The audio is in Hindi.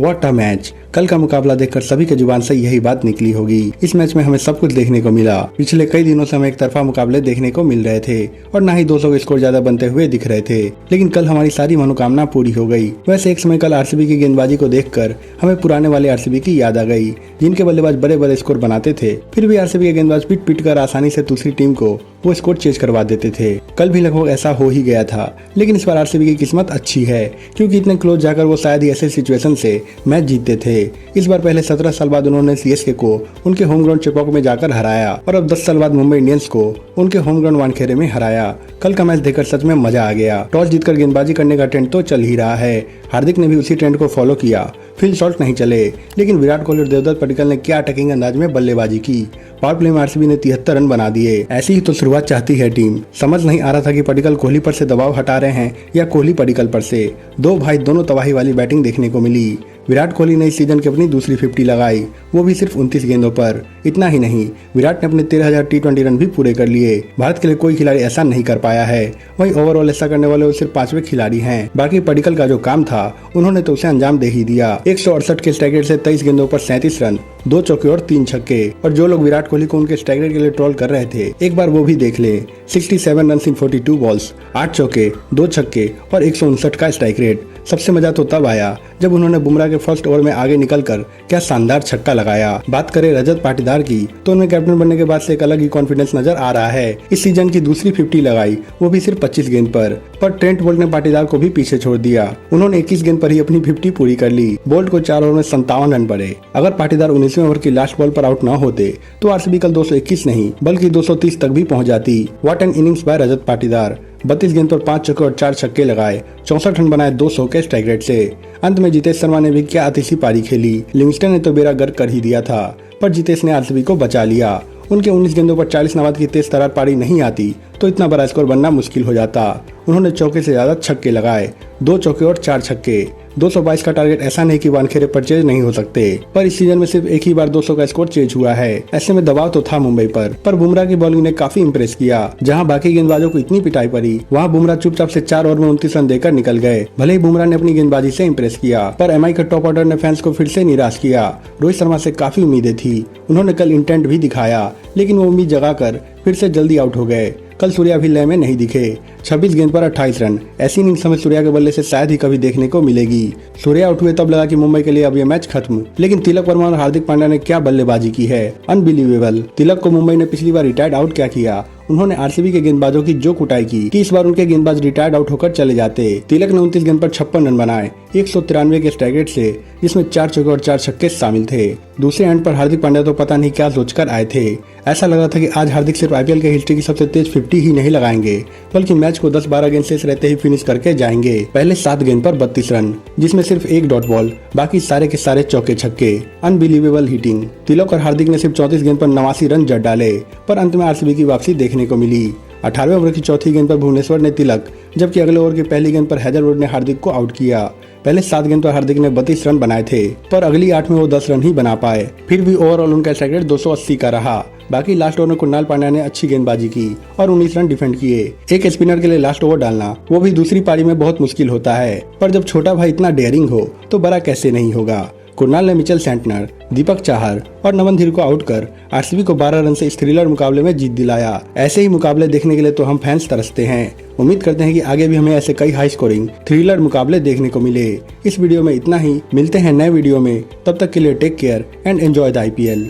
What a match. कल का मुकाबला देखकर सभी के जुबान से यही बात निकली होगी। इस मैच में हमें सब कुछ देखने को मिला। पिछले कई दिनों से हमें एक तरफा मुकाबले देखने को मिल रहे थे और ना ही 200 के स्कोर ज्यादा बनते हुए दिख रहे थे, लेकिन कल हमारी सारी मनोकामना पूरी हो गई। वैसे एक समय कल आरसीबी की गेंदबाजी को देखकर हमें पुराने वाले आरसीबी की याद आ गई, जिनके बल्लेबाज बड़े बड़े स्कोर बनाते थे, फिर भी आरसीबी के गेंदबाज पिट पिट कर आसानी से दूसरी टीम को वो स्कोर चेज करवा देते थे। कल भी लगभग ऐसा हो ही गया था, लेकिन इस बार आरसीबी की किस्मत अच्छी है, क्योंकि इतने क्लोज जाकर वो शायद ही ऐसे सिचुएशन से मैच जीतते थे। इस बार पहले 17 साल बाद उन्होंने सीएसके को उनके होम ग्राउंड चेपॉक में जाकर हराया और अब 10 साल बाद मुंबई इंडियंस को उनके होम ग्राउंड वानखेड़े में हराया। कल का मैच देखकर सच में मजा आ गया। टॉस जीतकर गेंदबाजी करने का ट्रेंड तो चल ही रहा है। हार्दिक ने भी उसी ट्रेंड को फॉलो किया। फील्ड शॉट नहीं चले, लेकिन विराट कोहली और देवदत्त पडिक्कल ने क्या अटैकिंग अंदाज में बल्लेबाजी की। पावर प्ले में आरसीबी ने 73 रन बना दिए। ऐसी ही तो शुरुआत चाहती है टीम। समझ नहीं आ रहा था कि पडिक्कल कोहली पर से दबाव हटा रहे हैं या कोहली पडिक्कल पर से। दो भाई दोनों तबाही वाली बैटिंग देखने को मिली। विराट कोहली ने इस सीजन की अपनी दूसरी 50 लगाई, वो भी सिर्फ 29 गेंदों पर। इतना ही नहीं, विराट ने अपने 13,000 टी20 रन भी पूरे कर लिए। भारत के लिए कोई खिलाड़ी ऐसा नहीं कर पाया है। वहीं ओवरऑल ऐसा करने वाले वो सिर्फ 5वें खिलाड़ी हैं। बाकी पडिक्कल का जो काम था उन्होंने तो उसे अंजाम दे ही दिया। 168 के स्ट्राइक रेट से 23 गेंदों पर 37 रन, 2 चौके और 3 छक्के। और जो लोग विराट कोहली को उनके स्ट्राइक रेट के लिए ट्रोल कर रहे थे, एक बार वो भी देख ले। 67 रन इन 42 बॉल्स, 8 चौके, 2 छक्के और 159 का स्ट्राइक रेट। सबसे मजा तो तब आया जब उन्होंने बुमराह के फर्स्ट ओवर में आगे निकलकर क्या शानदार छक्का लगाया। बात करें रजत पाटीदार की, तो उन्हें कैप्टन बनने के बाद से एक अलग ही कॉन्फिडेंस नजर आ रहा है। इस सीजन की दूसरी 50 लगाई, वो भी सिर्फ 25 गेंद पर ट्रेंट बोल्ट ने पाटीदार को भी पीछे छोड़ दिया। उन्होंने 21 गेंद पर ही अपनी 50 पूरी कर ली। बोल्ट को 4 ओवर में 57 रन पड़े। अगर पाटीदार 19वें ओवर की लास्ट बॉल पर आउट न होते तो आरसीबी कल 221 नहीं बल्कि 230 तक भी पहुंच जाती। What an innings bye Rajat Patidar. 32 गेंद पर 5 चौके और 4 छक्के लगाए, 64 रन बनाए 200 के स्ट्राइक रेट से। अंत में जितेश शर्मा ने भी क्या आतिशी पारी खेली। लिविंगस्टन ने तो बेड़ा गर्क कर ही दिया था, पर जितेश ने आरसीबी को बचा लिया। उनके 19 गेंदों पर 40 नवाद की तेज तरार पारी नहीं आती तो इतना बड़ा स्कोर बनना मुश्किल हो जाता। उन्होंने चौके से ज्यादा छक्के लगाए, 2 चौके और 4 छक्के। 222 का टारगेट ऐसा नहीं कि वानखेड़े पर चेज नहीं हो सकते, पर इस सीजन में सिर्फ एक ही बार 200 का स्कोर चेज हुआ है। ऐसे में दबाव तो था मुंबई पर बुमराह की बॉलिंग ने काफी इंप्रेस किया। जहां बाकी गेंदबाजों को इतनी पिटाई पड़ी, वहां बुमराह चुपचाप से 4 ओवर में 29 रन देकर निकल गए। भले ही बुमराह ने अपनी गेंदबाजी से इंप्रेस किया, पर एमआई का टॉप ऑर्डर ने फैंस को फिर से निराश किया। रोहित शर्मा से काफी उम्मीदें थी, उन्होंने कल इंटेंट भी दिखाया, लेकिन वो उम्मीद जगाकर फिर से जल्दी आउट हो गए। कल सूर्या भी लय में नहीं दिखे। 26 गेंद पर 28 रन, ऐसी इनिंग्स हमें सूर्या के बल्ले से शायद ही कभी देखने को मिलेगी। सूर्या आउट हुए तब लगा कि मुंबई के लिए अब ये मैच खत्म, लेकिन तिलक वर्मा और हार्दिक पांड्या ने क्या बल्लेबाजी की है, अनबिलीवेबल। तिलक को मुंबई ने पिछली बार रिटायर्ड आउट क्या किया। उन्होंने आरसीबी के गेंदबाजों की जो कुटाई की कि इस बार उनके गेंदबाज रिटायर्ड आउट होकर चले जाते। तिलक ने 29 गेंद पर 56 रन बनाए, 193 के स्ट्राइक रेट से, जिसमें 4 चौके और 4 छक्के शामिल थे। दूसरे एंड पर हार्दिक पांड्या तो पता नहीं क्या सोचकर आए थे। ऐसा लग रहा था कि आज हार्दिक सिर्फ आईपीएल के हिस्ट्री की सबसे तेज 50 ही नहीं लगाएंगे, बल्कि मैच को 10-12 गेंद शेष रहते ही फिनिश करके जाएंगे। पहले 7 गेंद पर 32 रन, जिसमें सिर्फ 1 डॉट बॉल, बाकी सारे के सारे चौके छक्के। Unbelievable hitting. तिलक और हार्दिक ने सिर्फ 34 गेंद पर 89 रन जड़ डाले, पर अंत में आरसीबी की वापसी देखने को मिली। 18वें ओवर की चौथी गेंद पर भुवनेश्वर ने तिलक, जबकि अगले ओवर की पहली गेंद पर हैदरवुड ने हार्दिक को आउट किया। पहले 7 गेंद पर हार्दिक ने 32 रन बनाए थे, पर अगली 8 में वो 10 रन ही बना पाए। फिर भी ओवरऑल उनका स्ट्राइक रेट 280 का रहा। बाकी लास्ट ओवर में कुणाल पांड्या ने अच्छी गेंदबाजी की और 19 रन डिफेंड किए। एक स्पिनर के लिए लास्ट ओवर डालना, वो भी दूसरी पारी में, बहुत मुश्किल होता है, पर जब छोटा भाई इतना डेयरिंग हो तो बड़ा कैसे नहीं होगा। कुणाल ने मिचेल सेंटनर, दीपक चाहर और नमन धीर को आउट कर आरसीबी को 12 रन से इस थ्रिलर मुकाबले में जीत दिलाया। ऐसे ही मुकाबले देखने के लिए तो हम फैंस तरसते हैं। उम्मीद करते हैं कि आगे भी हमें ऐसे कई हाई स्कोरिंग थ्रिलर मुकाबले देखने को मिले। इस वीडियो में इतना ही, मिलते हैं नए वीडियो में, तब तक के लिए take care and enjoy the IPL.